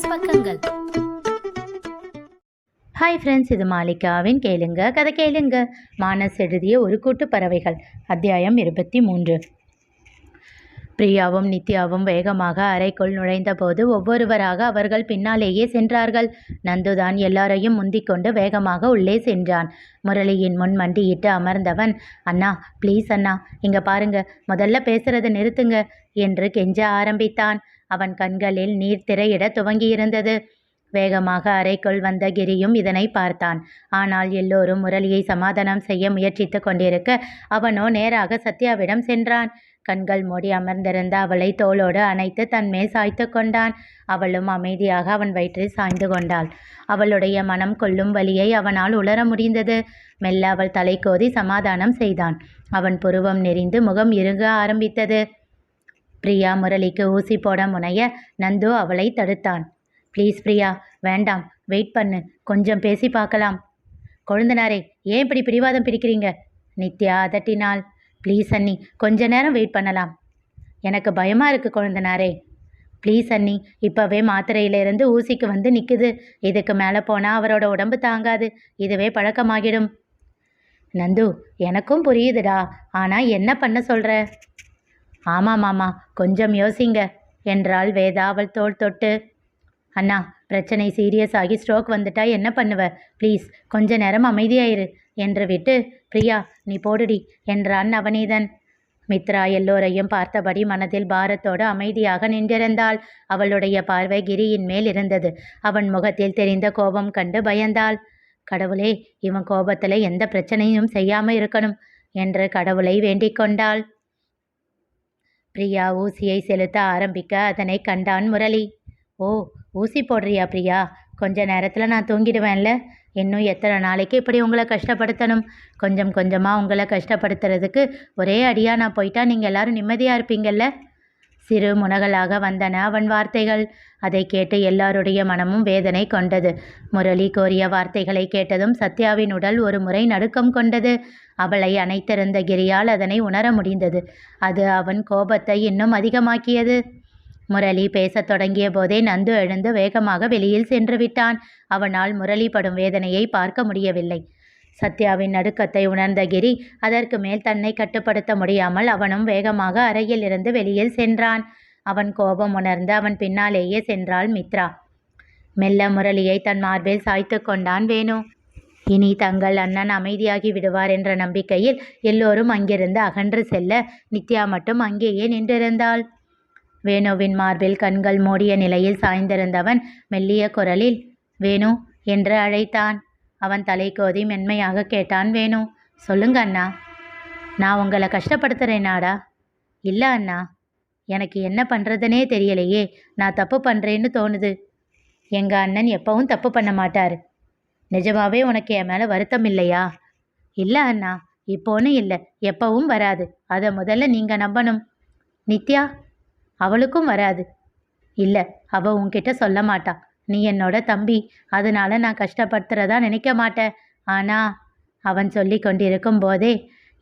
Plus பக்கங்கள். Hi friends, இது மாலிகாவின் கேளுங்க கதை கேளுங்க. மானஸ் எழுதிய ஒரு கூட்டு பறவைகள், அத்தியாயம் 23. பிரியாவும் நித்யாவும் வேகமாக அறைக்குள் நுழைந்தபோது ஒவ்வொருவராக அவர்கள் பின்னாலேயே சென்றார்கள். நந்துதான் எல்லாரையும் முந்திக்கொண்டு வேகமாக உள்ளே சென்றான். முரளியின் முன் மண்டியிட்டு அமர்ந்தவன், அண்ணா ப்ளீஸ் அண்ணா, இங்க பாருங்க, முதல்ல பேசுறதை நிறுத்துங்க என்று கெஞ்ச ஆரம்பித்தான். அவன் கண்களில் நீர் திரையிட துவங்கியிருந்தது. வேகமாக அறைக்குள் வந்த கிரியும் இதனை பார்த்தான். ஆனால் எல்லோரும் முரளியை சமாதானம் செய்ய முயற்சித்து கொண்டிருக்க அவனோ நேராக சத்யாவிடம் சென்றான். கண்கள் மூடி அமர்ந்திருந்த அவளை தோளோடு அணைத்து தன்மேல் சாய்த்து கொண்டான். அவளும் அமைதியாக அவன் வயிற்றில் சாய்ந்து கொண்டாள். அவளுடைய மனம் கொள்ளும் வலியை அவனால் உணர முடிந்தது. மெல்ல அவள் தலை கோதி சமாதானம் செய்தான். அவன் புருவம் நெறிந்து முகம் இறுக ஆரம்பித்தது. பிரியா முரளிக்கு ஊசி போட முனைய நந்து அவளை தடுத்தான். ப்ளீஸ் பிரியா, வேண்டாம், வெயிட் பண்ணு, கொஞ்சம் பேசி பார்க்கலாம். கொழுந்தனாரே, ஏன் இப்படி பிடிவாதம் பிடிக்கிறீங்க? நித்யா அதட்டினாள். ப்ளீஸ் அண்ணி, கொஞ்ச நேரம் வெயிட் பண்ணலாம். எனக்கு பயமாக இருக்குது கொழுந்தனாரே. ப்ளீஸ் அண்ணி, இப்போவே மாத்திரையிலிருந்து ஊசிக்கு வந்து நிற்குது. இதுக்கு மேலே போனால் அவரோட உடம்பு தாங்காது. இதுவே பழக்கமாகிடும். நந்து, எனக்கும் புரியுதுடா, ஆனால் என்ன பண்ண சொல்கிற? ஆமாம் மாமா, கொஞ்சம் யோசிங்க என்றாள் வேதா அவள் தோள் தொட்டு. அண்ணா, பிரச்சனை சீரியஸ் ஆகி ஸ்ட்ரோக் வந்துட்டா என்ன பண்ணுவ? ப்ளீஸ் கொஞ்ச நேரம் அமைதியாயிரு என்று விட்டு, பிரியா நீ போடுடி என்றான் நவநீதன். மித்ரா எல்லோரையும் பார்த்தபடி மனதில் பாரத்தோடு அமைதியாக நின்றிருந்தாள். அவளுடைய பார்வை கிரியின் மேல் இருந்தது. அவன் முகத்தில் தெரிந்த கோபம் கண்டு பயந்தாள். கடவுளே, இவன் கோபத்தில் எந்த பிரச்சனையும் செய்யாமல் இருக்கணும் என்று கடவுளை வேண்டிக் கொண்டாள். பிரியா ஊசியை செலுத்த ஆரம்பிக்க அதனை கண்டான் முரளி. ஓ, ஊசி போடுறியா பிரியா? கொஞ்ச நேரத்தில் நான் தூங்கிடுவேன்ல. இன்னும் எத்தனை நாளைக்கு இப்படி உங்களை கஷ்டப்படுத்தணும்? கொஞ்சம் கொஞ்சமாக உங்களை கஷ்டப்படுத்துறதுக்கு ஒரே அடியாக நான் போயிட்டா நீங்கள் எல்லாரும் நிம்மதியாக இருப்பீங்கள்ல? சிறு முனகலாக வந்தன அவன் வார்த்தைகள். அதை கேட்டு எல்லாருடைய மனமும் வேதனை கொண்டது. முரளி கோரிய வார்த்தைகளை கேட்டதும் சத்யாவின் உடல் ஒரு முறை நடுக்கம் கொண்டது. அவளை அணைத்திருந்த கிரியால் அதனை உணர முடிந்தது. அது அவன் கோபத்தை இன்னும் அதிகமாக்கியது. முரளி பேசத் தொடங்கிய போதே நந்து எழுந்து வேகமாக வெளியில் சென்று விட்டான். அவனால் முரளி படும் வேதனையை பார்க்க முடியவில்லை. சத்யாவின் நடுக்கத்தை உணர்ந்த கிரி அதற்கு மேல் தன்னை கட்டுப்படுத்த முடியாமல் அவனும் வேகமாக அறையில் இருந்து வெளியில் சென்றான். அவன் கோபம் உணர்ந்து அவன் பின்னாலேயே சென்றாள் மித்ரா. மெல்ல முரளியை தன் மார்பில் சாய்த்து கொண்டான் வேணு. இனி தங்கள் அண்ணன் அமைதியாகி விடுவார் என்ற நம்பிக்கையில் எல்லோரும் அங்கிருந்து அகன்று செல்ல நித்யா மட்டும் அங்கேயே நின்றிருந்தாள். வேணுவின் மார்பில் கண்கள் மூடிய நிலையில் சாய்ந்திருந்தவன் மெல்லிய குரலில் வேணு என்று அழைத்தான். அவன் தலை கோதி மென்மையாக கேட்டான் வேணு. சொல்லுங்க அண்ணா. நான் உங்களை கஷ்டப்படுத்துகிறேனாடா? இல்லை அண்ணா, எனக்கு என்ன பண்ணுறதுனே தெரியலையே. நான் தப்பு பண்ணுறேன்னு தோணுது. எங்கள் அண்ணன் எப்பவும் தப்பு பண்ண மாட்டார். நிஜமாவே உனக்கு என் மேலே வருத்தம் இல்லையா? இல்லை அண்ணா, இப்போன்னு இல்லை, எப்பவும் வராது. அதை முதல்ல நீங்கள் நம்பணும். நித்யா? அவளுக்கும் வராது. இல்லை, அவள் உன்கிட்ட சொல்ல மாட்டா. நீ என்னோட தம்பி, அதனால நான் கஷ்டப்படுத்துறதா நினைக்க மாட்டேன். ஆனால் அவன் சொல்லி கொண்டிருக்கும் போதே,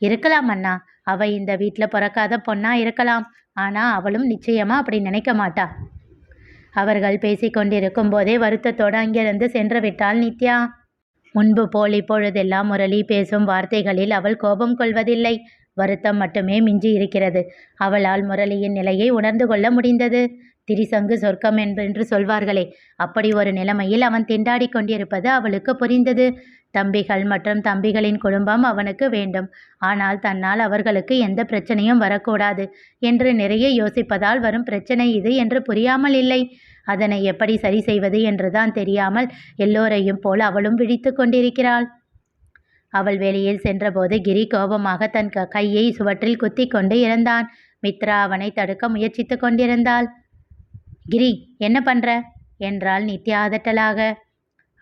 இருக்கலாம் அண்ணா, அவள் இந்த வீட்டில் பிறக்காத பொண்ணா இருக்கலாம். ஆனால் அவளும் நிச்சயமாக அப்படி நினைக்க மாட்டா. அவர்கள் பேசி கொண்டிருக்கும் போதே வருத்தத்தோடு அங்கிருந்து சென்று விட்டாள் நித்யா. முன்பு போல் இப்பொழுதெல்லாம் முரளி பேசும் வார்த்தைகளில் அவள் கோபம் கொள்வதில்லை. வருத்தம் மட்டுமே மிஞ்சி இருக்கிறது. அவளால் முரளியின் நிலையை உணர்ந்து கொள்ள முடிந்தது. திரிசங்கு சொர்க்கம் என்று சொல்வார்களே, அப்படி ஒரு நிலைமையில் அவன் திண்டாடி கொண்டிருப்பது அவளுக்கு புரிந்தது. தம்பிகள் மற்றும் தம்பிகளின் குடும்பம் அவனுக்கு வேண்டும். ஆனால் தன்னால் அவர்களுக்கு எந்த பிரச்சனையும் வரக்கூடாது என்று நிறைய யோசிப்பதால் வரும் பிரச்சனை இது என்று புரியாமல் இல்லை. அதனை எப்படி சரி செய்வது என்றுதான் தெரியாமல் எல்லோரையும் போல் அவளும் விழித்து கொண்டிருக்கிறாள். அவள் வெளியில் சென்றபோது கிரி கோபமாக தன் கையை சுவற்றில் குத்தி கொண்டு இருந்தான். மித்ரா அவனை தடுக்க முயற்சித்து கொண்டிருந்தாள். கிரி, என்ன பண்ற என்றாள் நித்யா அதட்டலாக.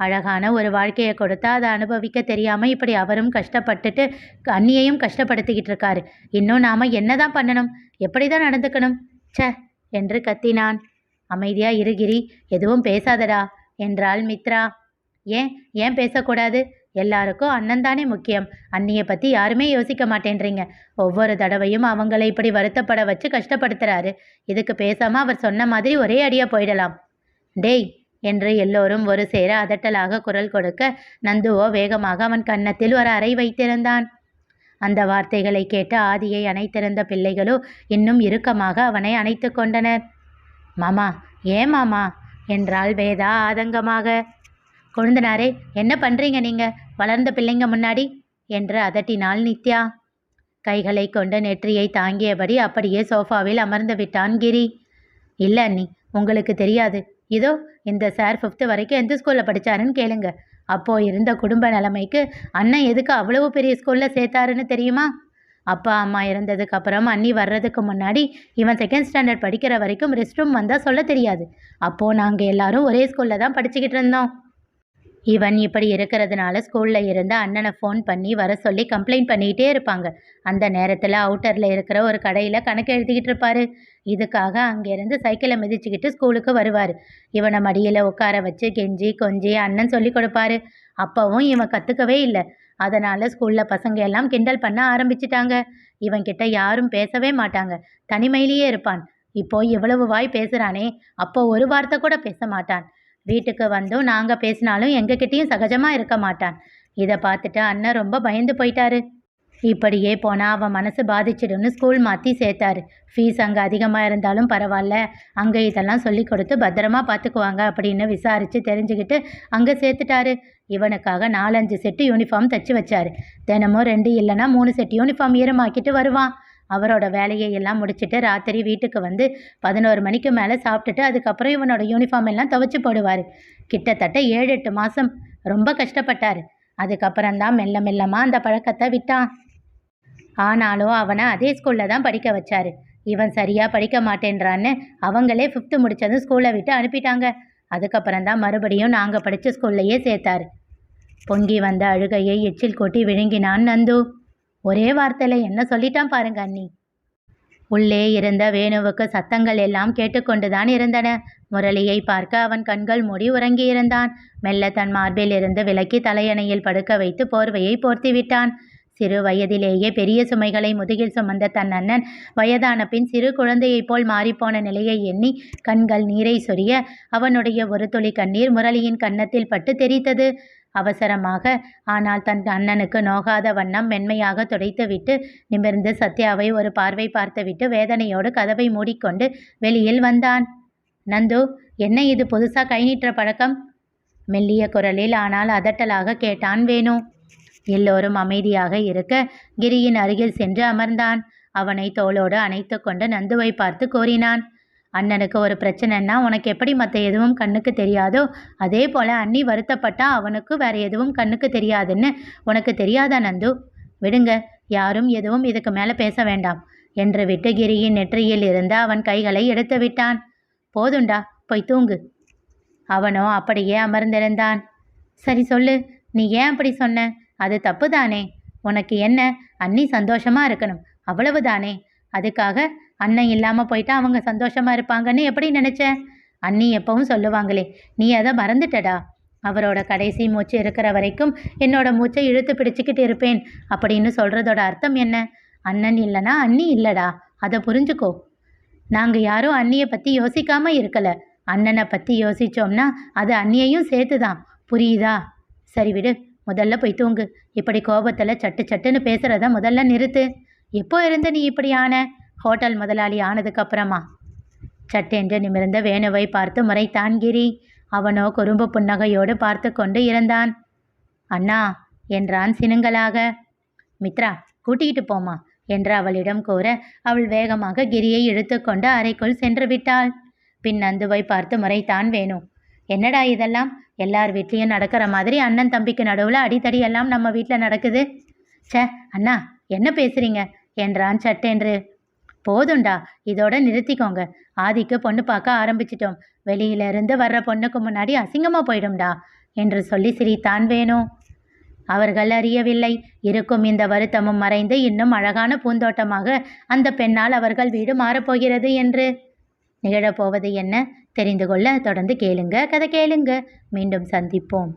அழகான ஒரு வாழ்க்கையை கொடுத்தா அதை அனுபவிக்க தெரியாமல் இப்படி அவரும் கஷ்டப்பட்டுட்டு அண்ணியையும் கஷ்டப்படுத்திக்கிட்டு இருக்காரு. இன்னும் நாம் என்னதான் பண்ணணும்? எப்படி தான் நடந்துக்கணும்? ச என்று கத்தினான். அமைதியா இரு கிரி, எதுவும் பேசாதடா என்றாள் மித்ரா. ஏன் பேசக்கூடாது? எல்லாருக்கும் அண்ணன் தானே முக்கியம். அண்ணியை பற்றி யாருமே யோசிக்க மாட்டேன்றீங்க. ஒவ்வொரு தடவையும் அவங்களை இப்படி வருத்தப்பட வச்சு கஷ்டப்படுத்துறாரு. இதுக்கு பேசாமல் அவர் சொன்ன மாதிரி ஒரே அடியாக போயிடலாம். டேய், என்று எல்லோரும் ஒரு சேர அதட்டலாக குரல் கொடுக்க, நந்துவோ வேகமாக அவன் கன்னத்தில் ஒரு அறை வைத்திருந்தான். அந்த வார்த்தைகளை கேட்டு ஆதியை அணைத்திருந்த பிள்ளைகளோ இன்னும் இறுக்கமாக அவனை அணைத்து கொண்டனர். மாமா, ஏன் மாமா என்றாள் வேதா ஆதங்கமாக. கொழுந்தனாரே, என்ன பண்றீங்க நீங்க வளர்ந்த பிள்ளைங்க முன்னாடி என்று அதட்டினாள் நித்யா. கைகளை கொண்டு நெற்றியை தாங்கியபடி அப்படியே சோஃபாவில் அமர்ந்து விட்டான் கிரி. இல்லை அண்ணி, உங்களுக்கு தெரியாது. இதோ இந்த சார் 5th வரைக்கும் எந்த ஸ்கூலில் படித்தாருன்னு கேளுங்க. அப்போது இருந்த குடும்ப நிலைமைக்கு அண்ணன் எதுக்கு அவ்வளவு பெரிய ஸ்கூலில் சேர்த்தாருன்னு தெரியுமா? அப்பா அம்மா இறந்ததுக்கு அப்புறம் அண்ணி வர்றதுக்கு முன்னாடி இவன் 2nd ஸ்டாண்டர்ட் படிக்கிற வரைக்கும் ரெஸ்ட் ரூம் வந்தால் சொல்ல தெரியாது. அப்போது நாங்கள் எல்லாரும் ஒரே ஸ்கூலில் தான் படிச்சுக்கிட்டு இருந்தோம். இவன் இப்படி இருக்கிறதுனால ஸ்கூலில் இருந்து அண்ணனை ஃபோன் பண்ணி வர சொல்லி கம்ப்ளைண்ட் பண்ணிக்கிட்டே இருப்பாங்க. அந்த நேரத்தில் அவுட்டரில் இருக்கிற ஒரு கடையில் கணக்கு எழுதிக்கிட்டு இருப்பார். இதுக்காக அங்கேருந்து சைக்கிளை மிதிச்சுக்கிட்டு ஸ்கூலுக்கு வருவார். இவனை மடியில் உட்கார வச்சு கெஞ்சி கொஞ்சி அண்ணன் சொல்லி கொடுப்பாரு. அப்போவும் இவன் கற்றுக்கவே இல்லை. அதனால் ஸ்கூலில் பசங்க எல்லாம் கிண்டல் பண்ண ஆரம்பிச்சிட்டாங்க. இவன்கிட்ட யாரும் பேசவே மாட்டாங்க, தனிமையிலேயே இருப்பான். இப்போ இவ்வளவு வாய் பேசுகிறானே, அப்போ ஒரு வார்த்தை கூட பேச மாட்டான். வீட்டுக்கு வந்தும் நாங்கள் பேசினாலும் எங்ககிட்டயும் சகஜமாக இருக்க மாட்டான். இதை பார்த்துட்டு அண்ணன் ரொம்ப பயந்து போயிட்டாரு. இப்படியே போனால் அவன் மனசு பாதிச்சிடும்னு ஸ்கூல் மாற்றி சேர்த்தாரு. ஃபீஸ் அங்கே அதிகமாக இருந்தாலும் பரவாயில்ல, அங்கே இதெல்லாம் சொல்லி கொடுத்து பத்திரமா பார்த்துக்குவாங்க அப்படின்னு விசாரித்து தெரிஞ்சுக்கிட்டு அங்கே சேர்த்துட்டாரு. இவனுக்காக 4-5 செட்டு யூனிஃபார்ம் தைச்சி வச்சாரு. தினமும் 2 இல்லைன்னா 3 செட் யூனிஃபார்ம் ஈரமாக்கிட்டு வருவான். அவரோட வேலையை எல்லாம் முடிச்சுட்டு ராத்திரி வீட்டுக்கு வந்து 11 மணிக்கு மேலே சாப்பிட்டுட்டு அதுக்கப்புறம் இவனோட யூனிஃபார்ம் எல்லாம் துவைச்சி போடுவார். கிட்டத்தட்ட 7-8 மாதம் ரொம்ப கஷ்டப்பட்டார். அதுக்கப்புறம்தான் மெல்ல மெல்லமாக அந்த பழக்கத்தை விட்டான். ஆனாலும் அவனை அதே ஸ்கூலில் தான் படிக்க வச்சாரு. இவன் சரியாக படிக்க மாட்டேன்றான்னு அவங்களே 5th முடித்ததும் ஸ்கூலை விட்டு அனுப்பிட்டாங்க. அதுக்கப்புறம்தான் மறுபடியும் நாங்கள் படித்த ஸ்கூல்லையே சேர்த்தாரு. பொங்கி வந்த அழுகையை எச்சில் கொட்டி விழுங்கினான் நந்து. ஒரே வார்த்தையில் என்ன சொல்லிட்டான் பாருங்க அண்ணி. உள்ளே இருந்த வேணுவுக்கு சத்தங்கள் எல்லாம் கேட்டுக்கொண்டுதான் இருந்தன. முரளியை பார்க்க அவன் கண்கள் மூடி உறங்கியிருந்தான். மெல்ல தன் மார்பில் இருந்து விலக்கி தலையணையில் படுக்க வைத்து போர்வையை போர்த்தி விட்டான். சிறு வயதிலேயே பெரிய சுமைகளை முதுகில் சுமந்த தன் அண்ணன் வயதான பின் சிறு குழந்தையைப் போல் மாறிப்போன நிலையை எண்ணி கண்கள் நீரை சொரிய அவனுடைய ஒரு துளி கண்ணீர் முரளியின் கன்னத்தில் பட்டு தெரித்தது. அவசரமாக, ஆனால் தன் அண்ணனுக்கு நோகாத வண்ணம் மென்மையாக துடைத்துவிட்டு நிமிர்ந்து சத்யாவை ஒரு பார்வை பார்த்துவிட்டு வேதனையோடு கதவை மூடிக்கொண்டு வெளியில் வந்தான். நந்து, என்ன இது புதுசா கை நீட்டுற பழக்கம்? மெல்லிய குரலில் ஆனால் அதட்டலாக கேட்டான் வேணு. எல்லோரும் அமைதியாக இருக்க கிரியின் அருகில் சென்று அமர்ந்தான். அவனை தோளோடு அணைத்து கொண்டு நந்துவை பார்த்து கூறினான். அண்ணனுக்கு ஒரு பிரச்சனைன்னா உனக்கு எப்படி மற்ற எதுவும் கண்ணுக்கு தெரியாதோ அதே போல் அண்ணி வருத்தப்பட்டா அவனுக்கு வேற எதுவும் கண்ணுக்கு தெரியாதுன்னு உனக்கு தெரியாதா நந்து? விடுங்க, யாரும் எதுவும் இதுக்கு மேலே பேச வேண்டாம் என்று விட்டு கிரியின் நெற்றியில் இருந்து அவன் கைகளை எடுத்து விட்டான். போதுண்டா, போய் தூங்கு. அவனோ அப்படியே அமர்ந்திருந்தான். சரி சொல்லு, நீ ஏன் அப்படி சொன்ன? அது தப்பு தானே? உனக்கு என்ன, அண்ணி சந்தோஷமா இருக்கணும், அவ்வளவுதானே? அதுக்காக அண்ணன் இல்லாமல் போயிட்டா அவங்க சந்தோஷமா இருப்பாங்கன்னு எப்படி நினச்ச? அண்ணி எப்பவும் சொல்லுவாங்களே, நீ அதை மறந்துட்டடா. அவரோட கடைசி மூச்சு இருக்கிற வரைக்கும் என்னோட மூச்சை இழுத்து பிடிச்சிக்கிட்டு இருப்பேன் அப்படின்னு சொல்கிறதோட அர்த்தம் என்ன? அண்ணன் இல்லைனா அண்ணி இல்லைடா, அதை புரிஞ்சுக்கோ. நாங்கள் யாரும் அண்ணியை பற்றி யோசிக்காமல் இருக்கலை. அண்ணனை பற்றி யோசித்தோம்னா அது அண்ணியையும் சேர்த்து தான், புரியுதா? சரி விடு, முதல்ல போய் தூங்கு. இப்படி கோபத்தில் சட்டு சட்டுன்னு பேசுகிறத முதல்ல நிறுத்து. எப்போ இருந்து நீ இப்படி ஆன? ஹோட்டல் முதலாளி ஆனதுக்கப்புறமா? சட்டென்று நிமிர்ந்த வேணுவை பார்த்து முறைத்தான் கிரி. அவனோ குறும்பு புன்னகையோடு பார்த்து கொண்டு இருந்தான். அண்ணா என்றான் சினுங்கலாக. மித்ரா, கூட்டிகிட்டு போமா என்று அவளிடம் கூற அவள் வேகமாக கிரியை இழுத்து கொண்டு அறைக்குள் சென்று விட்டாள். பின் நந்துவை பார்த்து முறைத்தான் வேணு. என்னடா இதெல்லாம்? எல்லார் வீட்லேயும் நடக்கிற மாதிரி அண்ணன் தம்பிக்கு நடுவில் அடித்தடி எல்லாம் நம்ம வீட்டில் நடக்குது. சே அண்ணா, என்ன பேசுகிறீங்க என்றான் சட்டென்று. போதுண்டா, இதோட நிறுத்திக்கோங்க. ஆதிக்கு பொண்ணு பார்க்க ஆரம்பிச்சிட்டோம். வெளியிலிருந்து வர்ற பொண்ணுக்கு முன்னாடி அசிங்கமாக போயிடும்டா என்று சொல்லி சிரித்தான் வேணு. அவர்கள் அறியவில்லை, இருக்கும் இந்த வருத்தமும் மறைந்து இன்னும் அழகான பூந்தோட்டமாக அந்த பெண்ணால் அவர்கள் வீடு மாறப்போகிறது என்று. நிகழப்போவது என்ன தெரிந்து கொள்ள தொடர்ந்து கேளுங்க, கதை கேளுங்க. மீண்டும் சந்திப்போம்.